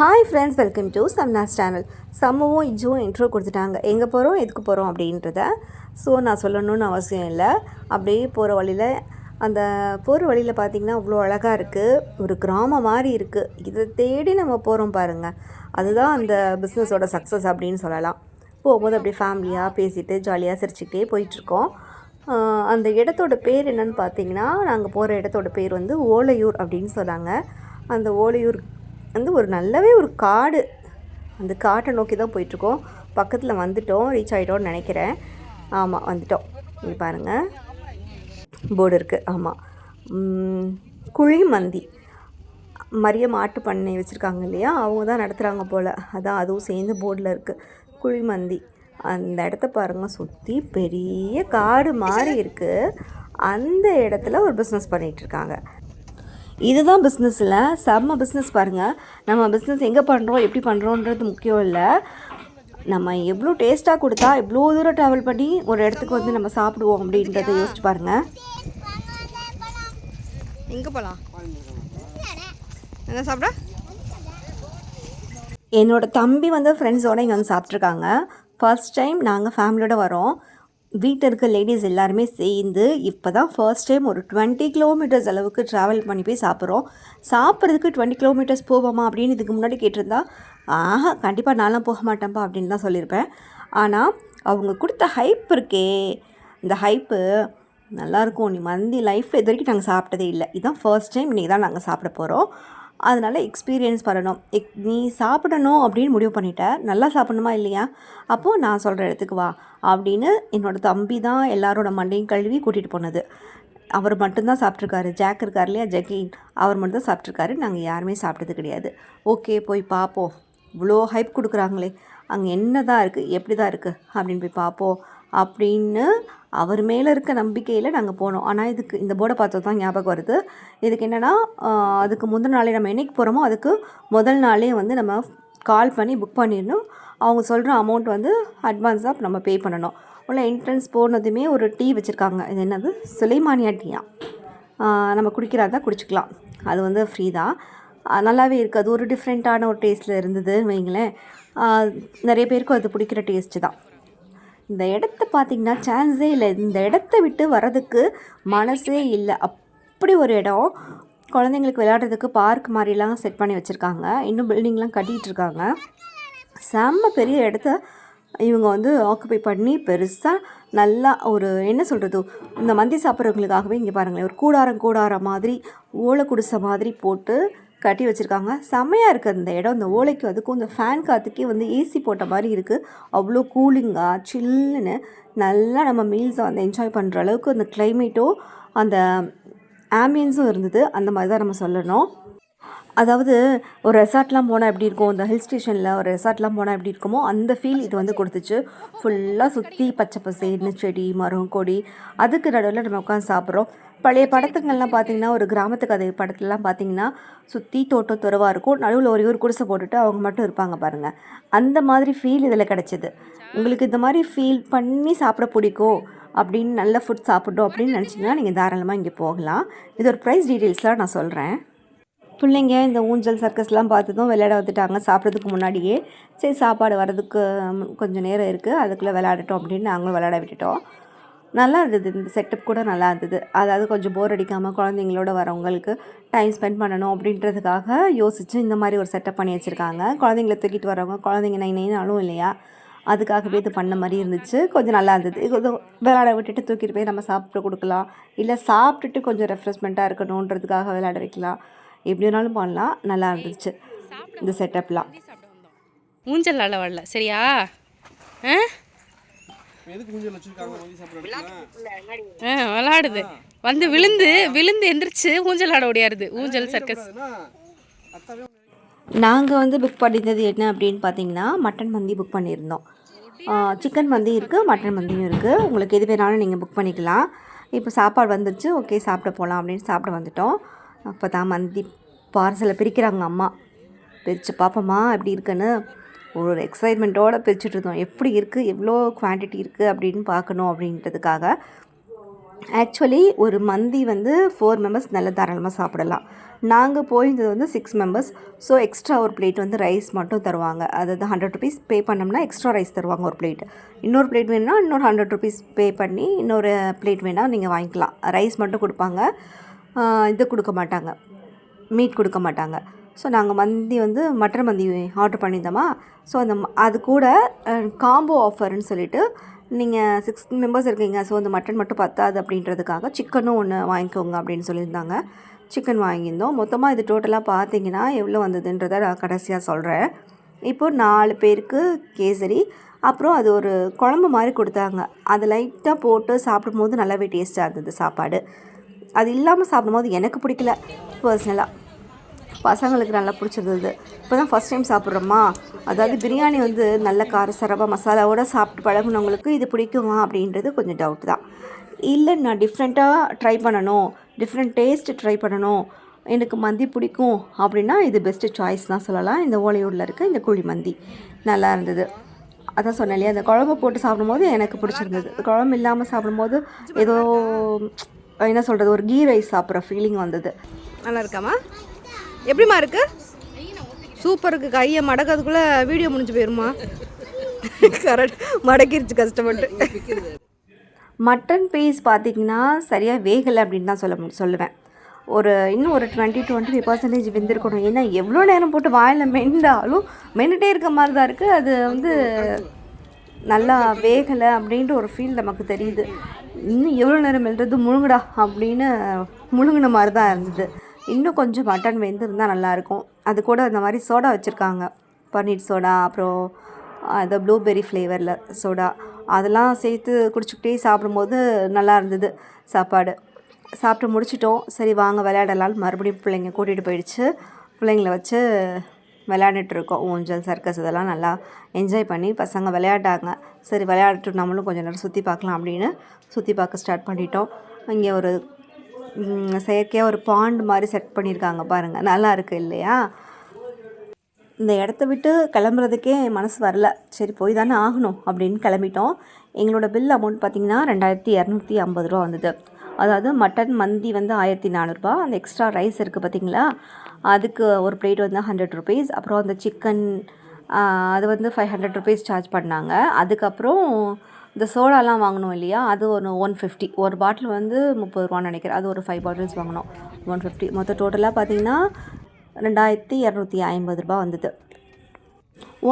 Hi friends, welcome to சம்னாஸ் channel. சம்முவும் இஜுவும் இன்ட்ரோ கொடுத்துட்டாங்க, எங்கே போகிறோம் எதுக்கு போகிறோம் அப்படின்றத. ஸோ நான் சொல்லணும்னு அவசியம் இல்லை. அப்படியே போகிற வழியில் அந்த பார்த்திங்கன்னா அவ்வளோ அழகாக இருக்குது. ஒரு கிராமம் மாதிரி இருக்குது. இதை தேடி நம்ம போகிறோம் பாருங்கள், அதுதான் அந்த பிஸ்னஸோட சக்ஸஸ் அப்படின்னு சொல்லலாம். போகும்போது அப்படியே ஃபேமிலியாக பேசிட்டு ஜாலியாக சிரிச்சுக்கிட்டே போயிட்டுருக்கோம். அந்த இடத்தோட பேர் என்னென்னு பார்த்தீங்கன்னா, நாங்கள் போகிற இடத்தோட பேர் வந்து ஓலையூர் அப்படின்னு சொன்னாங்க. அந்த ஓலையூர் வந்து ஒரு காடு. அந்த காட்டை நோக்கி தான் போயிட்டுருக்கோம். பக்கத்தில் வந்துட்டோம், ரீச் ஆகிட்டோன்னு நினைக்கிறேன். ஆமாம், வந்துட்டோம். இங்கே பாருங்கள், போர்டு இருக்குது. ஆமாம், குழிமந்தி மரியம் மாட்டு பண்ணை வச்சுருக்காங்க இல்லையா, அவங்க தான் நடத்துகிறாங்க போல். அதான் அதுவும் சேர்ந்து போர்டில் இருக்குது, குழிமந்தி. அந்த இடத்த பாருங்கள், சுற்றி பெரிய காடு மாதிரி இருக்குது. அந்த இடத்துல ஒரு பிஸ்னஸ் பண்ணிகிட்ருக்காங்க. இதுதான் பிஸ்னஸில் செம்ம பிஸ்னஸ் பாருங்கள். நம்ம பிஸ்னஸ் எங்கே பண்ணுறோம் எப்படி பண்ணுறோன்றது முக்கியம் இல்லை, நம்ம எவ்வளோ டேஸ்ட்டாக கொடுத்தா எவ்வளோ தூரம் ட்ராவல் பண்ணி ஒரு இடத்துக்கு வந்து நம்ம சாப்பிடுவோம் அப்படின்றத யோசிச்சு பாருங்கள். எங்கே போகலாம், என்ன சாப்பிட? என்னோடய தம்பி வந்து ஃப்ரெண்ட்ஸோடு இங்கே வந்து சாப்பிட்ருக்காங்க. ஃபர்ஸ்ட் டைம் நாங்கள் ஃபேமிலியோடு வரோம். வீட்டில் இருக்க லேடிஸ் எல்லாருமே சேர்ந்து இப்போ தான் ஃபர்ஸ்ட் டைம் ஒரு 20 கிலோமீட்டர்ஸ் அளவுக்கு ட்ராவல் பண்ணி போய் சாப்பிட்றோம். சாப்பிட்றதுக்கு 20 கிலோமீட்டர்ஸ் போவோமா அப்படின்னு இதுக்கு முன்னாடி கேட்டிருந்தா, கண்டிப்பாக நான்லாம் போக மாட்டேன்ப்பா அப்படின்னு தான் சொல்லியிருப்பேன். ஆனால் அவங்க கொடுத்த ஹைப் இருக்கே, இந்த ஹைப்பு நல்லாயிருக்கும். நீ மந்தி லைஃப்பில் இது வரைக்கும் நாங்கள் சாப்பிட்டதே இல்லை, இதுதான் ஃபர்ஸ்ட் டைம், இன்றைக்கி தான் நாங்கள் சாப்பிட போகிறோம். அதனால் எக்ஸ்பீரியன்ஸ் பண்ணணும். நீ சாப்பிடணும் அப்படின்னு முடிவு பண்ணிட்ட, நல்லா சாப்பிடணுமா இல்லையா, அப்போது நான் சொல்கிற இடத்துக்கு வா அப்படின்னு என்னோடய தம்பி தான் எல்லாரோட மண்டையும் கழுவி கூட்டிகிட்டு போனது. அவர் மட்டும்தான் சாப்பிட்ருக்காரு. ஜாக் இருக்கார் இல்லையா, ஜக்கீன், அவர் மட்டும் தான் சாப்பிட்ருக்காரு. நாங்கள் யாருமே சாப்பிட்டது கிடையாது. ஓகே, போய் பார்ப்போம், இவ்வளோ ஹைப் கொடுக்குறாங்களே, அங்கே என்ன தான் இருக்குது எப்படி தான் இருக்குது அப்படின்னு போய் பார்ப்போம் அப்படின்னு அவர் மேலே இருக்க நம்பிக்கையில் நாங்கள் போனோம். ஆனால் இதுக்கு இந்த போர்டை பார்த்தது தான் ஞாபகம் வருது. இதுக்கு என்னென்னா, அதுக்கு முதல் நாளே நம்ம என்றைக்கு போகிறோமோ அதுக்கு முதல் நாளே வந்து நம்ம கால் பண்ணி புக் பண்ணிடணும். அவங்க சொல்கிற அமௌண்ட் வந்து அட்வான்ஸாக நம்ம பே பண்ணணும். உள்ள என்ட்ரன்ஸ் போனதுமே ஒரு டீ வச்சுருக்காங்க. இது என்னது, சுலைமானியா டீயா, நம்ம குடிக்கிறதா குடிச்சிக்கலாம். அது வந்து ஃப்ரீ தான். நல்லாவே இருக்குது. அது ஒரு டிஃப்ரெண்ட்டான ஒரு டேஸ்ட்டில் இருந்ததுன்னு வைங்களேன். நிறைய பேருக்கும் அது பிடிக்கிற டேஸ்ட்டு தான். இந்த இடத்த பார்த்திங்கன்னா சான்ஸே இல்லை. இந்த இடத்த விட்டு வர்றதுக்கு மனசே இல்லை. அப்படி ஒரு இடம். குழந்தைங்களுக்கு விளையாடுறதுக்கு பார்க் மாதிரிலாம் செட் பண்ணி வச்சுருக்காங்க. இன்னும் பில்டிங்லாம் கட்டிகிட்ருக்காங்க. செம்ம பெரிய இடத்த இவங்க வந்து ஆக்குபை பண்ணி பெருசாக நல்லா ஒரு என்ன சொல்கிறது, இந்த மந்தி சாப்பிட்றவங்களுக்காகவே இங்கே பாருங்களேன், ஒரு கூடாரம் மாதிரி ஓலை குடிசை மாதிரி போட்டு கட்டி வச்சுருக்காங்க. செம்மையாக இருக்குது அந்த இடம். இந்த ஓலைக்கு அதுக்கும் இந்த ஃபேன் காற்றுக்கே வந்து ஏசி போட்ட மாதிரி இருக்குது. அவ்வளோ கூலிங்காக சில்லுன்னு நல்லா நம்ம மீல்ஸை வந்து என்ஜாய் பண்ணுற அளவுக்கு அந்த கிளைமேட்டும் அந்த ஆம்பியன்ஸும் இருந்தது. அந்த மாதிரி தான் நம்ம சொல்லணும். அதாவது ஒரு ரெசார்ட்லாம் போனால் எப்படி இருக்கும், இந்த ஹில் ஸ்டேஷனில் ஒரு ரெசார்ட்லாம் போனால் எப்படி இருக்குமோ அந்த ஃபீல் இது வந்து கொடுத்துச்சு. ஃபுல்லாக சுற்றி பச்சை பசேர்னு செடி மரம் கொடி, அதுக்கு நடுவில் நம்ம உட்காந்து சாப்பிட்றோம். பழைய படத்துங்கள்லாம் பார்த்திங்கன்னா, ஒரு கிராமத்து கதை படத்துலலாம் பார்த்திங்கன்னா சுற்றி தோட்டம் துறவாக இருக்கும், நடுவில் ஒரே ஒரு குடிசை போட்டுட்டு அவங்க மட்டும் இருப்பாங்க பாருங்கள். அந்த மாதிரி ஃபீல் இதில் கிடச்சிது. உங்களுக்கு இந்த மாதிரி ஃபீல் பண்ணி சாப்பிட பிடிக்கும் அப்படின்னு, நல்ல ஃபுட் சாப்பிட்டோம் அப்படின்னு நினச்சிங்கன்னா நீங்கள் தாராளமாக இங்கே போகலாம். இது ஒரு ப்ரைஸ் டீட்டெயில்ஸ்லாம் நான் சொல்கிறேன். பிள்ளைங்க இந்த ஊஞ்சல் சர்க்கஸ்லாம் பார்த்ததும் விளையாட வந்துட்டாங்க சாப்பிட்றதுக்கு முன்னாடியே. சரி, சாப்பாடு வர்றதுக்கு கொஞ்சம் நேரம் இருக்குது, அதுக்குள்ளே விளையாடட்டும் அப்படின்னு நாங்களும் விளையாட விட்டுட்டோம். நல்லா இருந்தது, இந்த செட்டப் கூட நல்லா இருந்தது. அதாவது கொஞ்சம் போர் அடிக்காமல் குழந்தைங்களோட வரவங்களுக்கு டைம் ஸ்பெண்ட் பண்ணணும் அப்படின்றதுக்காக யோசித்து இந்த மாதிரி ஒரு செட்டப் பண்ணி வச்சுருக்காங்க. குழந்தைங்கள தூக்கிட்டு வரவங்க, குழந்தைங்க நைனாலும் இல்லையா, அதுக்காகவே இது பண்ண மாதிரி இருந்துச்சு. கொஞ்சம் நல்லா இருந்தது. கொஞ்சம் விளையாட விட்டுட்டு தூக்கிட்டு போய் நம்ம சாப்பிட்டு கொடுக்கலாம், இல்லை சாப்பிட்டுட்டு கொஞ்சம் ரெஃப்ரெஷ்மெண்ட்டாக இருக்கணுன்றதுக்காக விளையாட வைக்கலாம். எப்படி வேணாலும் பண்ணலாம். நல்லா இருந்துச்சு இந்த செட்டப்லாம். ஊஞ்சல் ஆட வரல சரியா, விளையாடுது வந்து விழுந்து விழுந்து எந்திரிச்சு ஊஞ்சல் ஆட ஓடியாருது. ஊஞ்சல் சர்க்கஸ். நாங்கள் வந்து புக் பண்ணியிருந்தது என்ன அப்படின்னு பார்த்தீங்கன்னா, மட்டன் மந்தி புக் பண்ணியிருந்தோம். சிக்கன் மந்தி இருக்குது, மட்டன் மந்தியும் இருக்குது. உங்களுக்கு எது வேணாலும் நீங்கள் புக் பண்ணிக்கலாம். இப்போ சாப்பாடு வந்துடுச்சு, ஓகே சாப்பிட போகலாம் அப்படின்னு சாப்பிட வந்துட்டோம். அப்போ தான் மந்தி பார்சலை பிரிக்கிறாங்க அம்மா. பிரித்து பார்ப்போமா எப்படி இருக்குன்னு ஒரு எக்ஸைட்மெண்ட்டோடு பிரிச்சுட்டு இருந்தோம். எப்படி இருக்குது, எவ்வளோ குவான்டிட்டி இருக்குது அப்படின்னு பார்க்கணும் அப்படின்றதுக்காக. ஆக்சுவலி ஒரு மந்தி வந்து 4 மெம்பர்ஸ் நல்ல தாராளமாக சாப்பிடலாம். நாங்கள் போயிருந்தது வந்து 6 மெம்பர்ஸ். ஸோ எக்ஸ்ட்ரா ஒரு பிளேட் வந்து ரைஸ் மட்டும் தருவாங்க. அதாவது 100 ருபீஸ் பே பண்ணோம்னா எக்ஸ்ட்ரா ரைஸ் தருவாங்க ஒரு பிளேட். இன்னொரு பிளேட் வேணும்னா இன்னொரு 100 ருபீஸ் பே பண்ணி இன்னொரு பிளேட் வேணால் நீங்கள் வாங்கிக்கலாம். ரைஸ் மட்டும் கொடுப்பாங்க, இது கொடுக்க மாட்டாங்க, மீட் கொடுக்க மாட்டாங்க. ஸோ நாங்கள் மந்தி வந்து மட்டன் மந்தி ஆர்டர் பண்ணியிருந்தோமா. ஸோ அது கூட காம்போ ஆஃபர்னு சொல்லிட்டு நீங்கள் 6 மெம்பர்ஸ் இருக்கீங்க, ஸோ அந்த மட்டன் மட்டும் பத்தாது அப்படின்றதுக்காக சிக்கனும் ஒன்று வாங்கிக்கோங்க அப்படின்னு சொல்லியிருந்தாங்க. சிக்கன் வாங்கியிருந்தோம். மொத்தமாக இது டோட்டலாக பார்த்தீங்கன்னா எவ்வளோ வந்ததுன்றதை நான் கடைசியாக சொல்கிறேன். இப்போது 4 பேருக்கு கேசரி, அப்புறம் அது ஒரு குழம்பு மாதிரி கொடுத்தாங்க. அது லைட்டாக போட்டு சாப்பிடும்போது நல்லாவே டேஸ்ட்டாக இருந்தது சாப்பாடு. அது இல்லாமல் சாப்பிடும்போது எனக்கு பிடிக்கல பர்சனலாக, பசங்களுக்கு நல்லா பிடிச்சிருந்தது. இப்போ தான் ஃபஸ்ட் டைம் சாப்பிட்றோமா, அதாவது பிரியாணி வந்து நல்ல காரசாரமாக மசாலாவோடு சாப்பிட்டு பழகுனவங்களுக்கு இது பிடிக்குமா அப்படின்றது கொஞ்சம் டவுட் தான். இல்லை நான் டிஃப்ரெண்ட்டாக ட்ரை பண்ணணும், டிஃப்ரெண்ட் டேஸ்ட் ட்ரை பண்ணணும், எனக்கு மந்தி பிடிக்கும் அப்படின்னா இது பெஸ்ட்டு சாய்ஸ் தான் சொல்லலாம். இந்த ஓலையூரில் இருக்க இந்த குழி மந்தி நல்லா இருந்தது. அதான் சொன்னேன் இல்லையா, அந்த குழம்பு போட்டு சாப்பிடும்போது எனக்கு பிடிச்சிருந்தது. குழம்பு இல்லாமல் சாப்பிடும்போது ஏதோ என்ன சொல்கிறது, ஒரு கீ ரைஸ் சாப்பிட்ற ஃபீலிங் வந்தது. நல்லா இருக்காமா? எப்படிமா இருக்குது? சூப்பர் இருக்குது. கையை மடக்கிறதுக்குள்ளே வீடியோ முடிஞ்சு போயிருமா? கரெக்ட், மடக்கிருச்சு கஷ்டப்பட்டு. மட்டன் பீஸ் பார்த்திங்கன்னா சரியாக வேகலை அப்படின்னு தான் சொல்லுவேன். இன்னும் ஒரு 20-25% வெந்திருக்கணும். ஏன்னா எவ்வளோ நேரம் போட்டு வாயில் மென்னுட்டே இருக்க மாதிரி தான் இருக்குது. அது வந்து நல்லா வேகலை அப்படின்ற ஒரு ஃபீல் நமக்கு தெரியுது. இன்னும் எவ்வளோ நேரம் மெல்றது, முழுங்குடா அப்படின்னு முழுங்கின மாதிரி தான் இருந்தது. இன்னும் கொஞ்சம் மட்டன் வெந்திருந்தால் நல்லாயிருக்கும். அது கூட அந்த மாதிரி சோடா வச்சுருக்காங்க, பன்னீர் சோடா, அப்புறம் அந்த ப்ளூபெர்ரி ஃப்ளேவரில் சோடா, அதெல்லாம் சேர்த்து குடிச்சிக்கிட்டே சாப்பிடும்போது நல்லா இருந்தது சாப்பாடு. சாப்பிட்டு முடிச்சிட்டோம். சரி வாங்க விளையாடலான்னு மறுபடியும் பிள்ளைங்க கூட்டிகிட்டு போயிடுச்சு. பிள்ளைங்கள வச்சு விளையாண்டுட்ருக்கோம். ஊஞ்சல், சர்க்கஸ் இதெல்லாம் நல்லா என்ஜாய் பண்ணி பசங்க விளையாட்டாங்க. சரி விளையாடிட்டு நம்மளும் கொஞ்சம் நேரம் சுற்றி பார்க்கலாம் அப்படின்னு சுற்றி பார்க்க ஸ்டார்ட் பண்ணிட்டோம். இங்கே ஒரு செயற்கையாக ஒரு பாண்ட் மாதிரி செட் பண்ணியிருக்காங்க பாருங்கள், நல்லா இருக்குது இல்லையா? இந்த இடத்த விட்டு கிளம்புறதுக்கே மனசு வரல. சரி போய் தானே ஆகணும் அப்படின்னு கிளம்பிட்டோம். எங்களோட பில் அமௌண்ட் பார்த்திங்கன்னா 2250 ரூபா வந்தது. அதாவது மட்டன் மந்தி வந்து 1400 ரூபா, அந்த எக்ஸ்ட்ரா ரைஸ் இருக்குது பார்த்திங்களா, அதுக்கு ஒரு பிளேட் வந்து 100 ருபீஸ், அப்புறம் அந்த சிக்கன் அது வந்து 500 ருபீஸ் சார்ஜ் பண்ணாங்க. அதுக்கப்புறம் இந்த சோடாலாம் வாங்கினோம் இல்லையா, அது ஒரு 150, ஒரு பாட்டில் வந்து 30 ரூபான்னு நினைக்கிறேன். அது ஒரு 5 பாட்டில்ஸ் வாங்கினோம், 150. மொத்தம் டோட்டலாக பார்த்திங்கன்னா 2250 ரூபா வந்தது.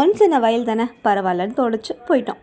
ஒன்ஸ் இன் அ வயல் தானே, பரவாயில்லன்னு தோணுச்சு, போயிட்டோம்.